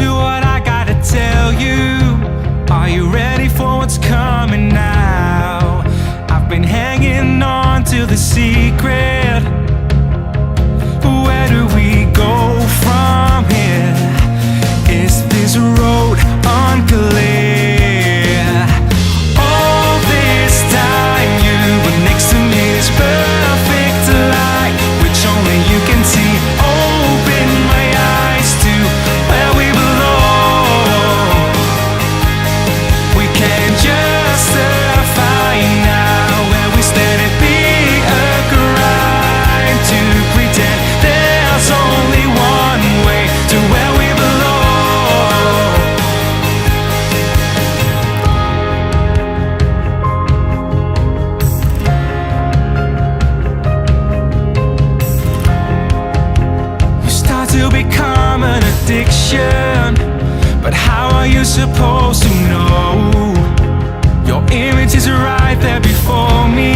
to what I gotta tell you. Are you ready for what's coming now? I've been hanging on to the secret. Where do we go from here? Is this road unclear? All this time you were next to me, this perfect light, which only you can see. Open my eyes to where we belong. We can't justify now where we stand. It'd be a crime to pretend there's only one way to where we belong. You start to become an addiction, but how are you supposed to know? Your image is right there before me.